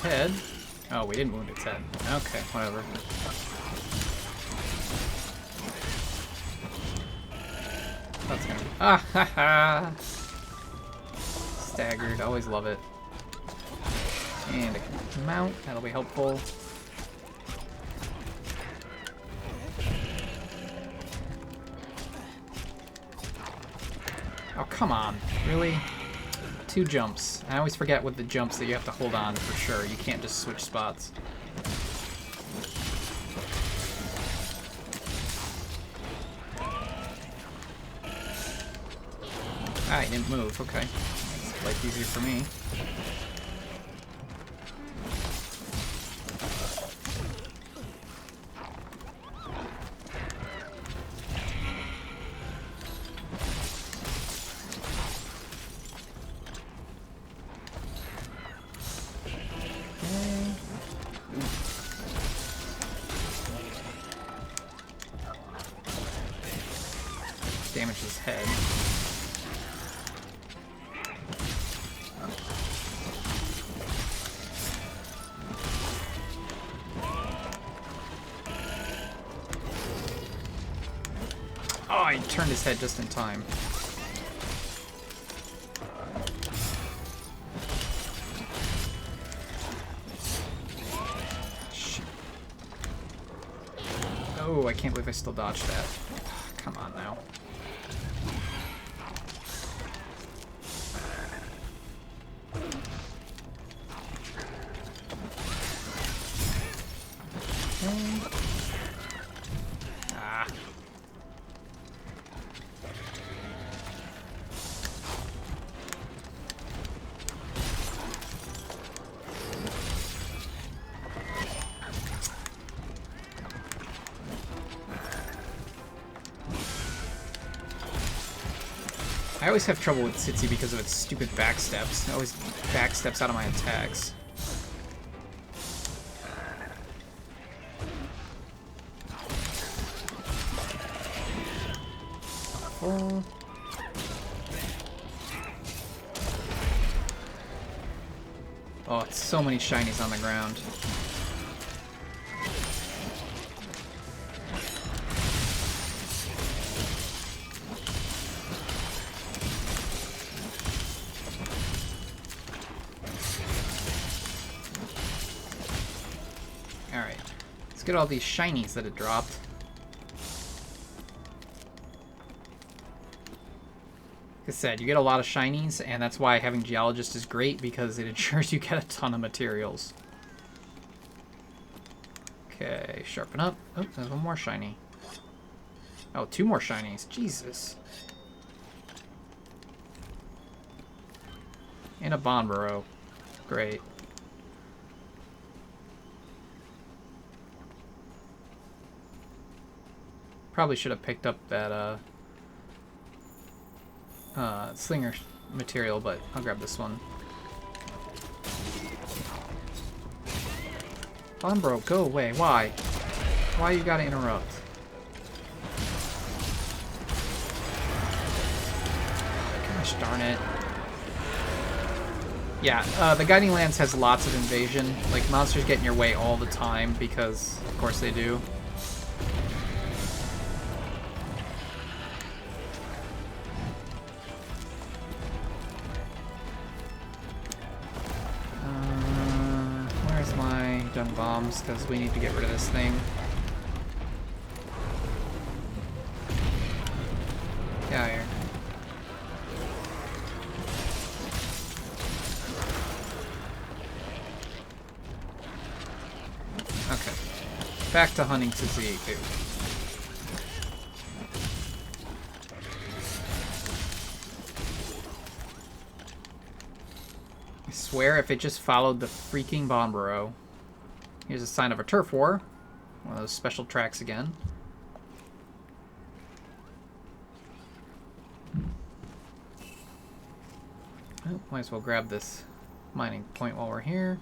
Head. Oh, we didn't wound its head. Okay, whatever. That's gonna be... Ah, ha, ha! Staggered. Always love it. And a mount. That'll be helpful. Oh, come on. Really? 2 jumps. I always forget with the jumps that you have to hold on for sure. You can't just switch spots. Ah, he didn't move. Okay. Makes life easier for me. Damage his head. Oh, he turned his head just in time. Shit. Oh, I can't believe I still dodged that. Come on now. I always have trouble with Tsitsi because of its stupid backsteps. It always backsteps out of my attacks. Full. Oh, it's so many shinies on the ground. Alright. Let's get all these shinies that it dropped. Like I said, you get a lot of shinies, and that's why having Geologist is great, because it ensures you get a ton of materials. Okay, sharpen up. Oh, there's one more shiny. Oh, 2 more shinies. Jesus. And a Bonboro. Great. Probably should have picked up that, slinger material, but I'll grab this one. Bonbro, go away. Why? Why you gotta interrupt? Gosh darn it. Yeah, the Guiding Lance has lots of invasion. Like, monsters get in your way all the time, because, of course they do. Where's my dung bombs? Because we need to get rid of this thing. Get out of here. Okay. Back to hunting Suzuki. I swear if it just followed the freaking Bonboro. Here's a sign of a turf war. One of those special tracks again. Oh, might as well grab this mining point while we're here.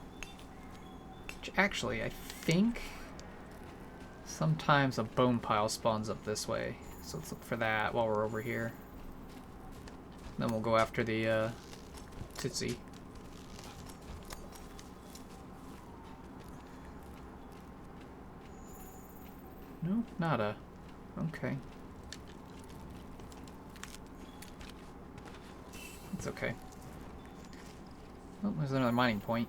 Which actually, I think sometimes a bone pile spawns up this way. So let's look for that while we're over here. Then we'll go after the Tootsie. No, nada. Okay. It's okay. Oh, there's another mining point.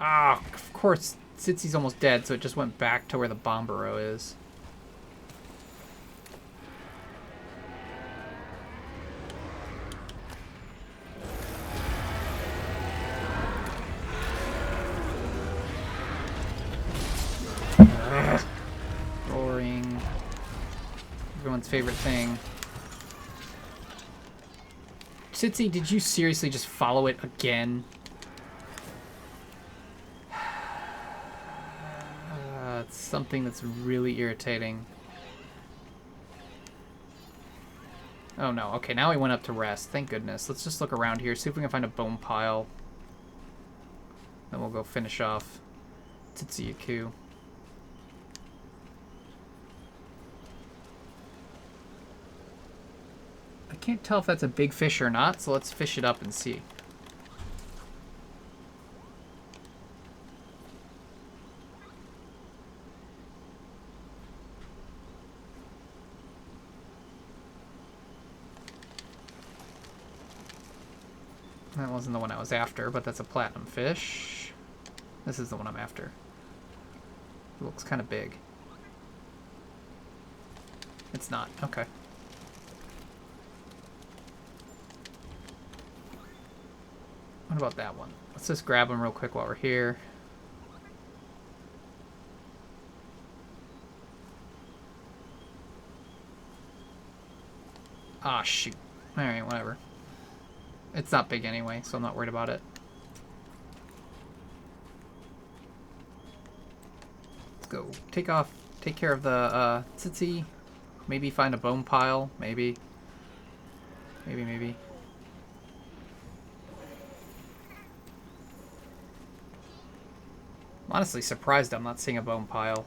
Ah, of course, Tsitsy's almost dead, so it just went back to where the Bombero is. Roaring. Everyone's favorite thing. Tsitsi, did you seriously just follow it again? It's something that's really irritating. Oh no, okay, now he went up to rest. Thank goodness. Let's just look around here, see if we can find a bone pile. Then we'll go finish off Tsitsi-Yaku. I can't tell if that's a big fish or not, so let's fish it up and see. That wasn't the one I was after, but that's a platinum fish. This is the one I'm after. It looks kind of big. It's not. Okay. What about that one? Let's just grab them real quick while we're here. Ah, shoot. Alright, whatever. It's not big anyway, so I'm not worried about it. Let's go. Take care of the tsitsi. Maybe find a bone pile. Maybe. Maybe. I'm honestly surprised I'm not seeing a bone pile.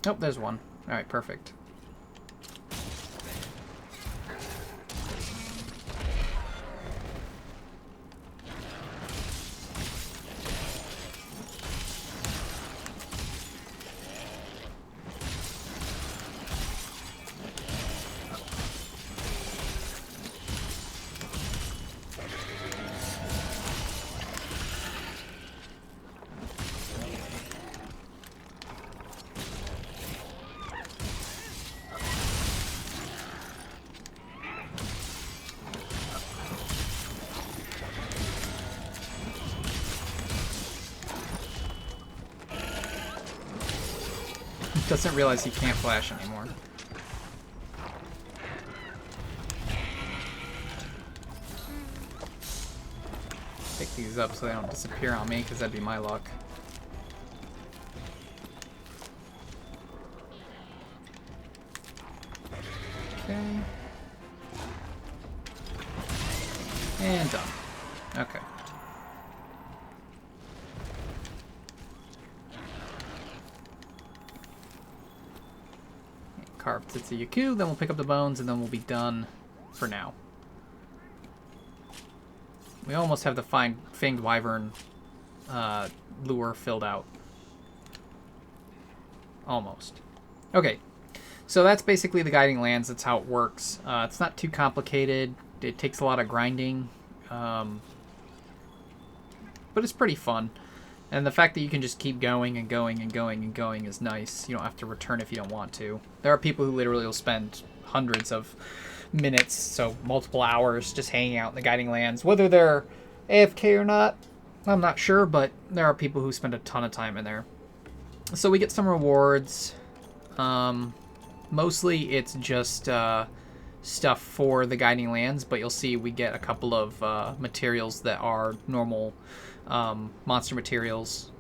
Oh, there's one. Alright, perfect. Doesn't realize he can't flash anymore. Pick these up so they don't disappear on me, because that'd be my luck. Okay. And done. Okay. Carve Tsitsi Yaku, then we'll pick up the bones, and then we'll be done for now. We almost have the Fanged Wyvern lure filled out. Almost. Okay, so that's basically the Guiding Lands. That's how it works. It's not too complicated. It takes a lot of grinding. But it's pretty fun. And the fact that you can just keep going and going and going and going is nice. You don't have to return if you don't want to. There are people who literally will spend hundreds of minutes, so multiple hours, just hanging out in the Guiding Lands. Whether they're AFK or not, I'm not sure, but there are people who spend a ton of time in there. So we get some rewards. Mostly it's just stuff for the Guiding Lands, but you'll see we get a couple of materials that are normal monster materials.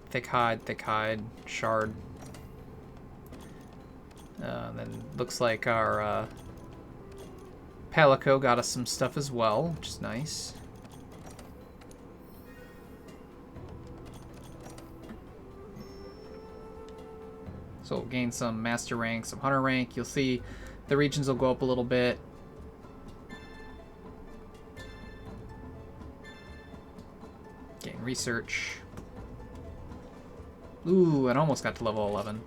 Thick hide, shard. Then looks like our Palico got us some stuff as well, which is nice. So we'll gain some master rank, some hunter rank. You'll see the regions will go up a little bit. Gain research. Ooh, and almost got to level 11.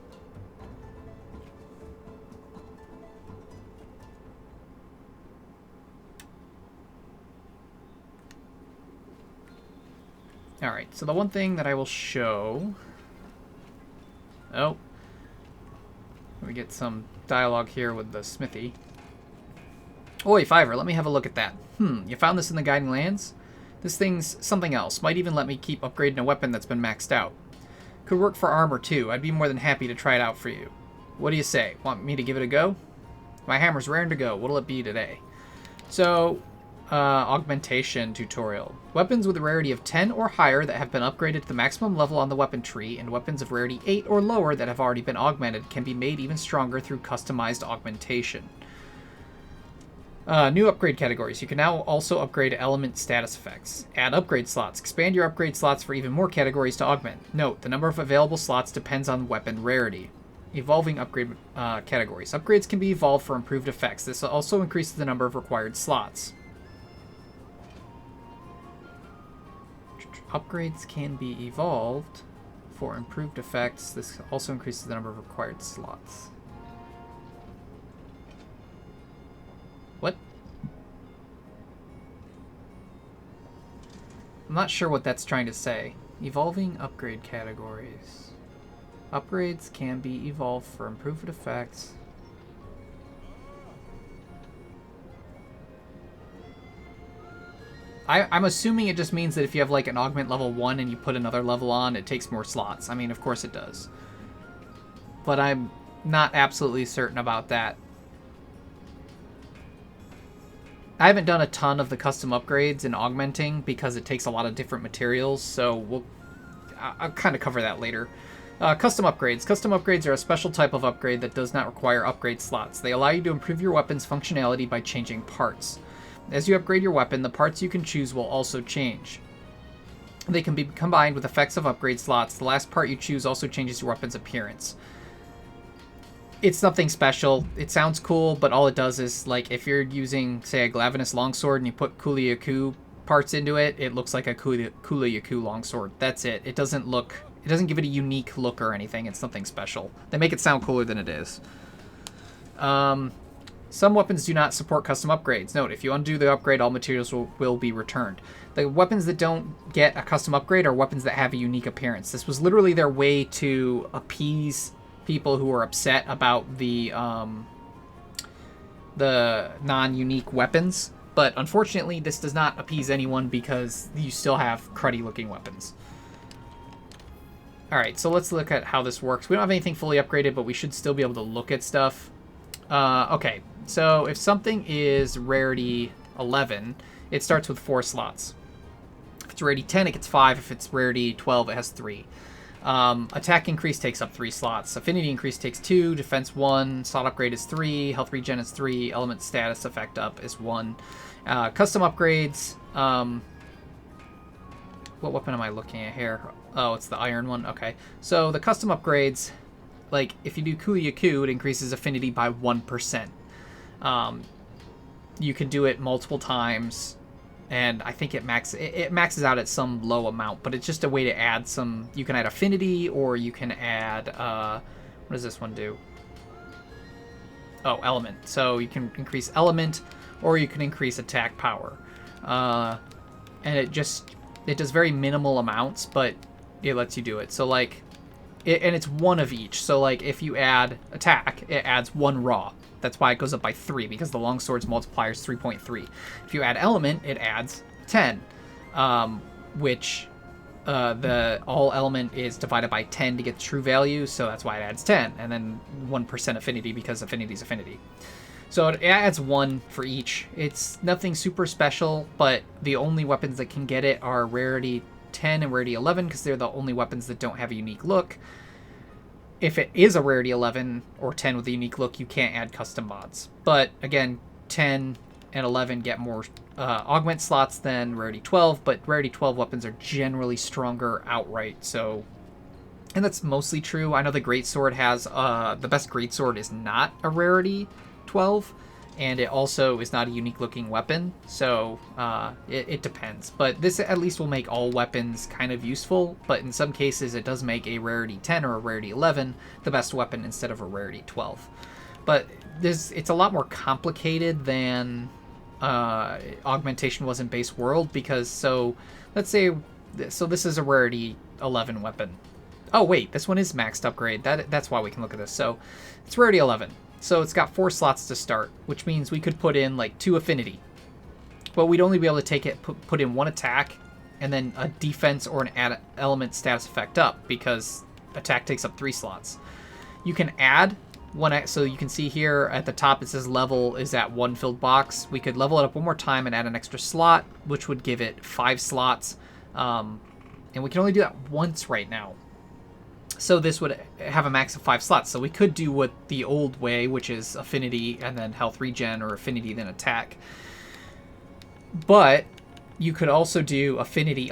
Alright, so the one thing that I will show... Oh. We get some dialogue here with the smithy. Oi, Fiverr, let me have a look at that. You found this in the Guiding Lands? This thing's something else. Might even let me keep upgrading a weapon that's been maxed out. Could work for armor, too. I'd be more than happy to try it out for you. What do you say? Want me to give it a go? My hammer's raring to go. What'll it be today? So, augmentation tutorial. Weapons with a rarity of 10 or higher that have been upgraded to the maximum level on the weapon tree, and weapons of rarity 8 or lower that have already been augmented can be made even stronger through customized augmentation. New upgrade categories. You can now also upgrade element status effects. Add upgrade slots. Expand your upgrade slots for even more categories to augment. Note, the number of available slots depends on weapon rarity. Evolving upgrade categories. Upgrades can be evolved for improved effects. This also increases the number of required slots. Upgrades can be evolved for improved effects. This also increases the number of required slots. What? I'm not sure what that's trying to say. Evolving upgrade categories. Upgrades can be evolved for improved effects. I'm assuming it just means that if you have like an augment level 1 and you put another level on, it takes more slots. I mean, of course it does. But I'm not absolutely certain about that. I haven't done a ton of the custom upgrades and augmenting because it takes a lot of different materials, so I'll kind of cover that later. Custom upgrades. Custom upgrades are a special type of upgrade that does not require upgrade slots. They allow you to improve your weapon's functionality by changing parts. As you upgrade your weapon, the parts you can choose will also change. They can be combined with effects of upgrade slots. The last part you choose also changes your weapon's appearance. It's nothing special. It sounds cool, but all it does is, like, if you're using, say, a Glavenus longsword and you put Kuliyaku parts into it, it looks like a Kuliyaku longsword. That's it. It doesn't give it a unique look or anything. It's nothing special. They make it sound cooler than it is. Some weapons do not support custom upgrades. Note, if you undo the upgrade, all materials will be returned. The weapons that don't get a custom upgrade are weapons that have a unique appearance. This was literally their way to appease people who are upset about the non-unique weapons. But unfortunately, this does not appease anyone because you still have cruddy-looking weapons. Alright, so let's look at how this works. We don't have anything fully upgraded, but we should still be able to look at stuff. Okay, so if something is rarity 11, it starts with 4 slots. If it's rarity 10, it gets 5. If it's rarity 12, it has 3. Attack increase takes up 3 slots. Affinity increase takes 2. Defense 1. Slot upgrade is 3. Health regen is 3. Element status effect up is 1. Custom upgrades. What weapon am I looking at here? Oh, it's the iron one. Okay. So the custom upgrades, like if you do Kuliyaku, it increases affinity by 1%. You can do it multiple times, and I think it maxes out at some low amount, but it's just a way to add some. You can add affinity, or you can add what does this one do? Oh, element. So you can increase element, or you can increase attack power, and it does very minimal amounts, but it lets you do it. So like, and it's one of each. So like, if you add attack, it adds 1 raw. That's why it goes up by 3, because the longsword's multiplier is 3.3. If you add element, it adds 10, which the all element is divided by 10 to get the true value, so that's why it adds 10, and then 1% affinity because affinity is affinity. So it adds 1 for each. It's nothing super special, but the only weapons that can get it are rarity 10 and rarity 11, because they're the only weapons that don't have a unique look. If it is a rarity 11 or 10 with a unique look, you can't add custom mods. But again, 10 and 11 get more augment slots than rarity 12, but rarity 12 weapons are generally stronger outright, so... And that's mostly true. I know the greatsword has... the best greatsword is not a rarity 12, and it also is not a unique looking weapon, so it depends. But this at least will make all weapons kind of useful, but in some cases it does make a rarity 10 or a rarity 11 the best weapon instead of a rarity 12. But it's a lot more complicated than augmentation was in base world, because let's say this is a rarity 11 weapon. Oh wait, this one is maxed upgrade. That's why we can look at this. So it's rarity 11. So it's got 4 slots to start, which means we could put in like 2 affinity. But we'd only be able to take it, put in 1 attack, and then a defense or an element status effect up, because attack takes up 3 slots. You can add 1, so you can see here at the top it says level is at 1 filled box. We could level it up 1 more time and add an extra slot, which would give it 5 slots. And we can only do that once right now. So this would have a max of 5 slots. So we could do what the old way, which is affinity and then health regen, or affinity then attack. But you could also do affinity,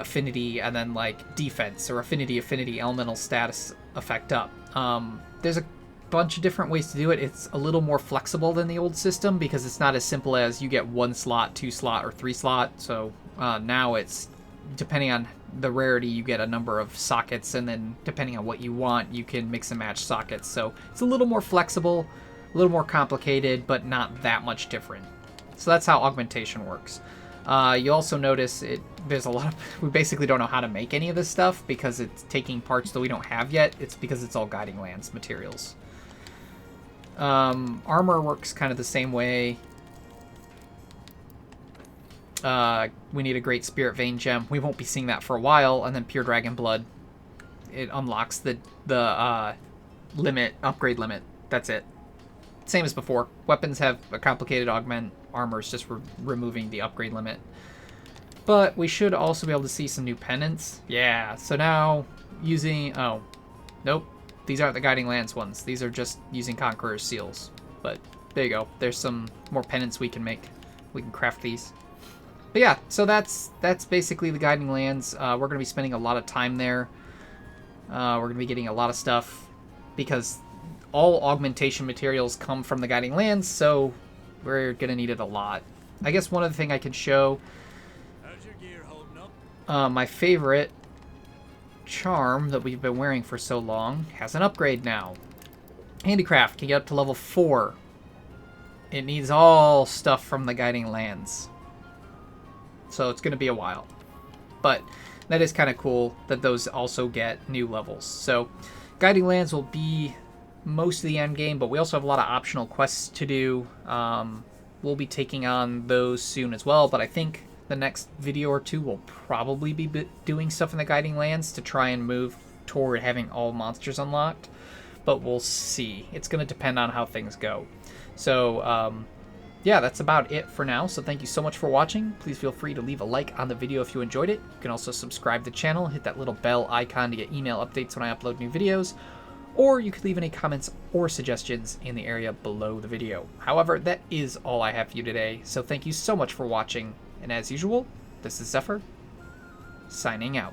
and then like defense, or affinity, elemental status effect up. There's a bunch of different ways to do it. It's a little more flexible than the old system, because it's not as simple as you get 1 slot, 2 slot, or 3 slot. So now it's, depending on the rarity, you get a number of sockets, and then depending on what you want, you can mix and match sockets. So it's a little more flexible, a little more complicated, but not that much different. So that's how augmentation works. You also notice there's a lot of, we basically don't know how to make any of this stuff, because it's taking parts that we don't have yet. It's because it's all Guiding Lands materials. Armor works kind of the same way. We need a Great Spirit Vein Gem. We won't be seeing that for a while. And then Pure Dragon Blood. It unlocks the upgrade limit. That's it. Same as before. Weapons have a complicated augment. Armor is just removing the upgrade limit. But we should also be able to see some new pendants. Yeah, so now using... Oh, nope. These aren't the Guiding Lands ones. These are just using Conqueror's Seals. But there you go. There's some more pendants we can make. We can craft these. But yeah, so that's basically the Guiding Lands. We're going to be spending a lot of time there. We're going to be getting a lot of stuff because all augmentation materials come from the Guiding Lands, so we're going to need it a lot. I guess one other thing I can show, How's your gear holding up? my favorite charm that we've been wearing for so long has an upgrade now. Handicraft can get up to level 4. It needs all stuff from the Guiding Lands. So it's going to be a while. But that is kind of cool that those also get new levels. So Guiding Lands will be most of the end game, but we also have a lot of optional quests to do. We'll be taking on those soon as well, but I think the next video or two will probably be doing stuff in the Guiding Lands to try and move toward having all monsters unlocked. But we'll see. It's going to depend on how things go. So, yeah, that's about it for now. So thank you so much for watching. Please feel free to leave a like on the video if you enjoyed it. You can also subscribe to the channel, hit that little bell icon to get email updates when I upload new videos. Or you could leave any comments or suggestions in the area below the video. However, that is all I have for you today. So thank you so much for watching. And as usual, this is Xephyr, signing out.